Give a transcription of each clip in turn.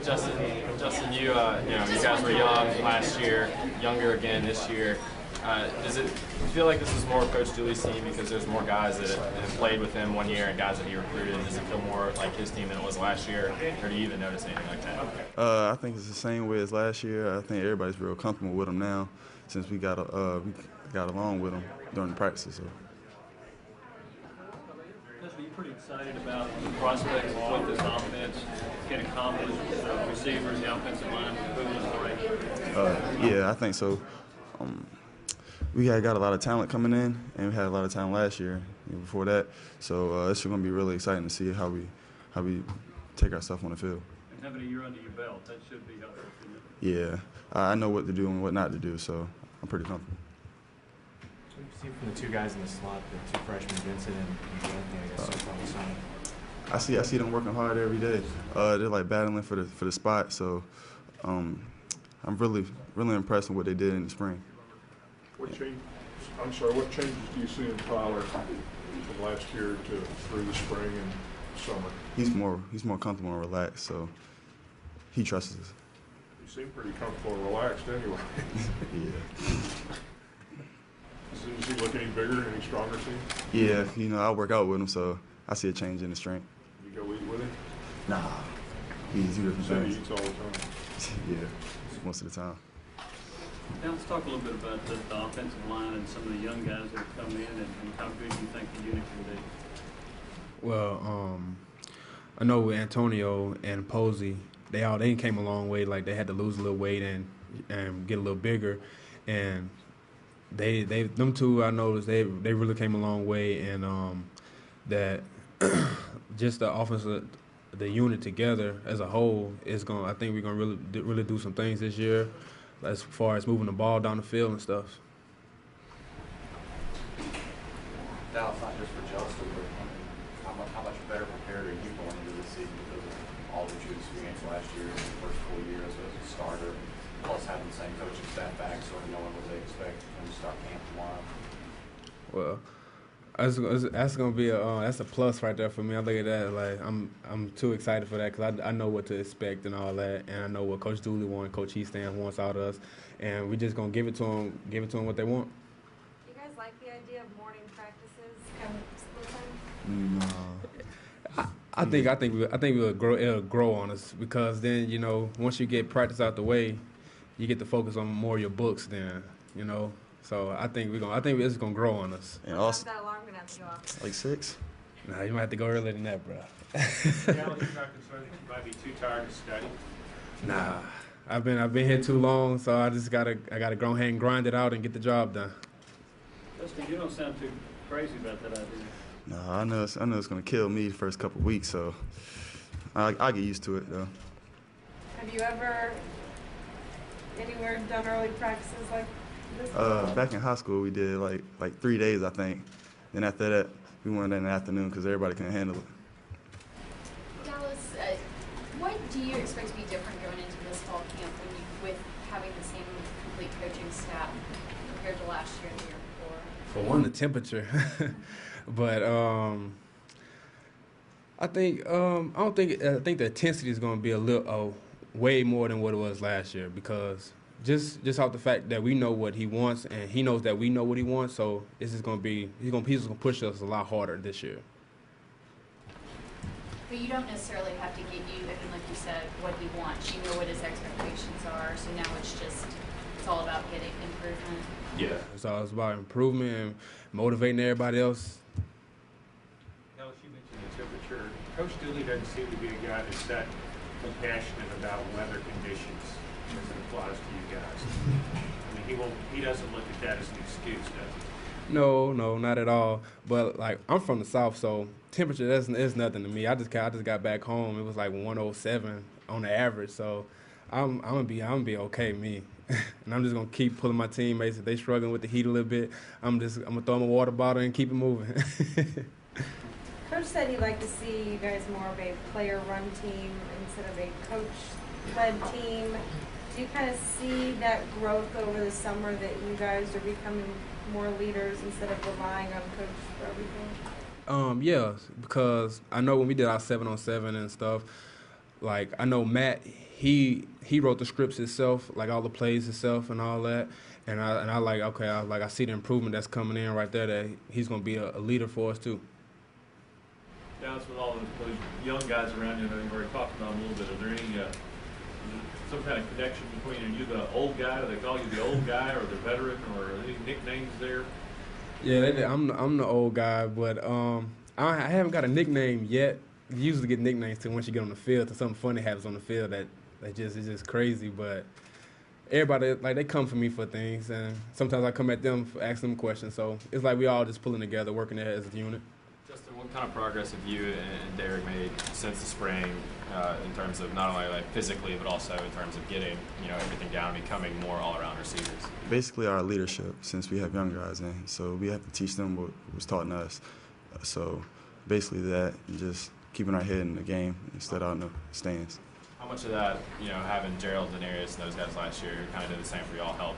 Justin, you guys were young last year, younger again this year. Does it feel like this is more Coach Dooley's team because there's more guys that have played with him 1 year and guys that he recruited? Does it feel more like his team than it was last year, or do you even notice anything like that? I think it's the same way as last year. I think everybody's real comfortable with him now since we got along with him during the practices. So. Are you pretty excited about the prospects of what this offense can accomplish with the receivers, the offensive line, the boom? Yeah, I think so. We got a lot of talent coming in, and we had a lot of talent last year before that. So it's going to be really exciting to see how we take ourselves on the field. And having a year under your belt, that should be helpful for you. Yeah, I know what to do and what not to do, so I'm pretty comfortable. What do you see from the two guys in the slot, the two freshmen, Vincent and Anthony, I guess, so far this summer? I see them working hard every day. They're like battling for the spot, so I'm really impressed with what they did in the spring. What changes do you see in Tyler from last year to through the spring and summer? He's more comfortable and relaxed, so he trusts us. You seem pretty comfortable and relaxed anyway. Yeah. Does he look any bigger, any stronger to you? Yeah, I work out with him, so I see a change in his strength. You go eat with him? Nah, he's two different things. He eats all the time. Yeah, most of the time. Now let's talk a little bit about the offensive line and some of the young guys that have come in and how good you think the unit can be. Well, I know with Antonio and Posey, they came a long way. Like they had to lose a little weight and get a little bigger, and them two I noticed they really came a long way, and that just the offensive, the unit together as a whole is going. I think we're gonna really do some things this year, as far as moving the ball down the field and stuff. Now it's not just for Justin, but how much better prepared are you going into this season because of all that you experienced last year in the first full year as a starter, plus having the same coaching staff back, sort of knowing what they expect when you start camp tomorrow? Well, that's gonna be that's a plus right there for me. I look at that like I'm too excited for that because I know what to expect and all that, and I know what Coach Dooley wants, Coach Easton wants out of us, and we're just gonna give it to them what they want. Do you guys like the idea of morning practices come school time? No. I think it'll grow on us because then once you get practice out the way, you get to focus on more of your books then So I think it's gonna grow on us. And also, that alarm gonna have to go off? Like 6. Nah, you might have to go earlier than that, bro. Alan, you're not concerned that you might be too tired to study? Nah, I've been here too long, so I gotta go ahead and grind it out and get the job done. Justin, you don't sound too crazy about that idea. No, I know it's gonna kill me the first couple of weeks, so I'll get used to it though. Have you ever anywhere done early practices like this? Back in high school, we did like 3 days, I think. Then after that, we went in the afternoon because everybody couldn't handle it. Dallas, what do you expect to be different going into this fall camp with having the same complete coaching staff compared to last year and the year before? For one, the temperature, but I think the intensity is going to be a little way more than what it was last year because just off the fact that we know what he wants and he knows that we know what he wants, so it's just going to be he's going to push us a lot harder this year. But you don't necessarily have to get like you said, what he wants. You know what his expectations are, so now it's all about getting improvement. Yeah, it's about improvement and motivating everybody else. Dallas, you mentioned the temperature. Coach Dooley doesn't seem to be a guy that's that compassionate about weather conditions as it applies to you guys. I mean, he doesn't look at that as an excuse, does he? No, not at all. But like I'm from the South, so temperature is nothing to me. I just got back home. It was like 107 on the average, so I'm gonna be okay, me. And I'm just gonna keep pulling my teammates. If they struggling with the heat a little bit, I'm gonna throw them a water bottle and keep it moving. Coach said he'd like to see you guys more of a player-run team instead of a coach-led team. Do you kind of see that growth over the summer that you guys are becoming more leaders instead of relying on coach for everything? Yeah, because I know when we did our 7-on-7 and stuff, like I know Matt, he wrote the scripts himself, like all the plays himself and all that. And I like, okay, I see the improvement that's coming in right there, that he's going to be a leader for us too. Dallas, with all those young guys around you, I know you've already talked about them a little bit. Are there any is there some kind of connection between, are you the old guy, do they call you the old guy, or the veteran, or are there any nicknames there? Yeah, I'm the old guy, but I haven't got a nickname yet. You usually get nicknames too once you get on the field. To something funny happens on the field that is just crazy. But everybody, like, they come for me for things, and sometimes I come at them for asking them questions. So it's like we all just pulling together, working there as a unit. Justin, what kind of progress have you and Derek made since the spring in terms of not only like physically but also in terms of getting everything down, becoming more all-around receivers? Basically, our leadership, since we have young guys in, so we have to teach them what was taught in us. So basically that, and just keeping our head in the game instead of out in the stands. How much of that, having Gerald, Denarius, and those guys last year kind of did the same for y'all help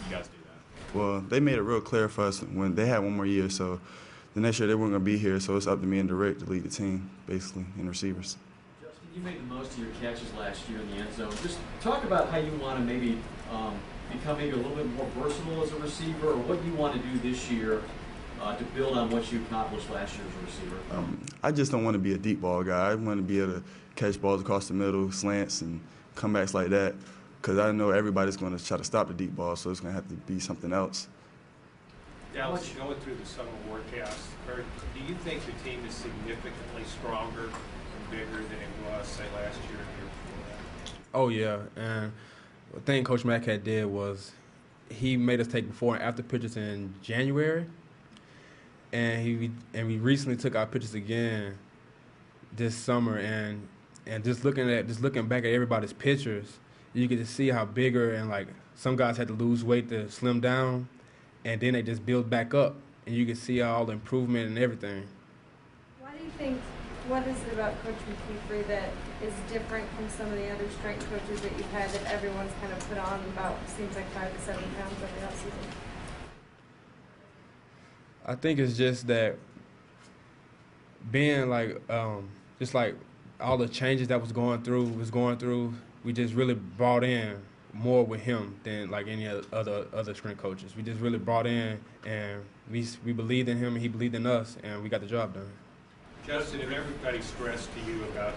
you guys do that? Well, they made it real clear for us when they had one more year, so the next year they weren't going to be here, so it's up to me and Derek to lead the team, basically, in receivers. Justin, you made the most of your catches last year in the end zone. Just talk about how you want to maybe become maybe a little bit more versatile as a receiver, or what you want to do this year to build on what you accomplished last year as a receiver. I just don't want to be a deep ball guy. I want to be able to catch balls across the middle, slants, and comebacks like that, because I know everybody's going to try to stop the deep ball, so it's going to have to be something else. Dallas, going through the summer workouts, do you think the team is significantly stronger and bigger than it was, say, last year and the year before that? Oh, yeah. And the thing Coach Mack had did was he made us take before and after pictures in January. And we recently took our pictures again this summer, and just looking back at everybody's pictures, you get to see how bigger, and like some guys had to lose weight to slim down, and then they just build back up, and you can see all the improvement and everything. Why do you think, what is it about Coach McKeefery that is different from some of the other strength coaches that you've had that everyone's kind of put on about, seems like 5 to 7 pounds every offseason? I think it's just that being like, just like all the changes that was going through, we just really brought in more with him than like any other strength coaches. We just really brought in, and we believed in him, and he believed in us, and we got the job done. Justin, if everybody stressed to you about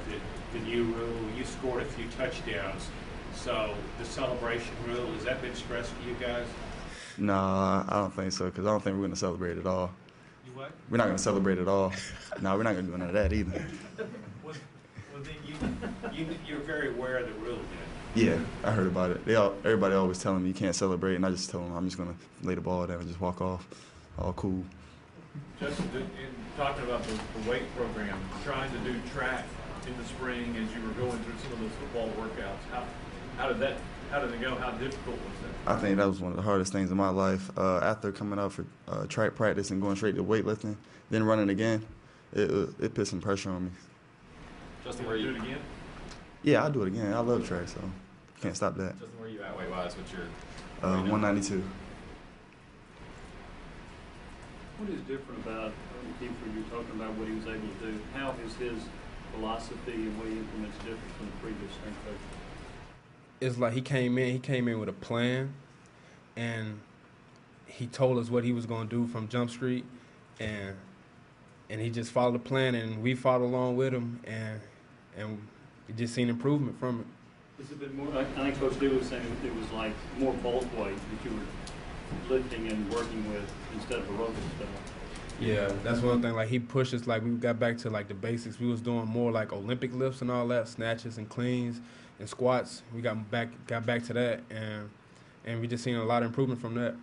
the new rule, you scored a few touchdowns, so the celebration rule, has that been stressed to you guys? No, I don't think so, because I don't think we're going to celebrate at all. You what? We're not going to celebrate at all. No, we're not going to do none of that either. Well, then you're very aware of the rule then. Yeah, I heard about it. Everybody always telling me you can't celebrate, and I just tell them I'm just going to lay the ball down and just walk off. All cool. Justin, in talking about the weight program, trying to do track in the spring as you were going through some of those football workouts, how did it go? How difficult was that? I think that was one of the hardest things in my life. After coming out for track practice and going straight to weightlifting, then running again, it put some pressure on me. Justin, where you do it again? Yeah, I'll do it again. I love track, so can't stop that. Justin, where you at weight-wise? What's your 192. What is different about McKeefery? You're talking about what he was able to do. How is his philosophy and what he implements different from the previous strength coach? It's like he came in with a plan, and he told us what he was going to do from Jump Street, and he just followed the plan, and we followed along with him, and we just seen improvement from it. Has it been more? I think Coach D was saying it was like more bulk weight that you were lifting and working with instead of aerobic stuff. Yeah, that's one thing. Like, he pushed us. Like, we got back to like the basics. We was doing more like Olympic lifts and all that, snatches and cleans and squats. We got back to that, and we just seen a lot of improvement from that.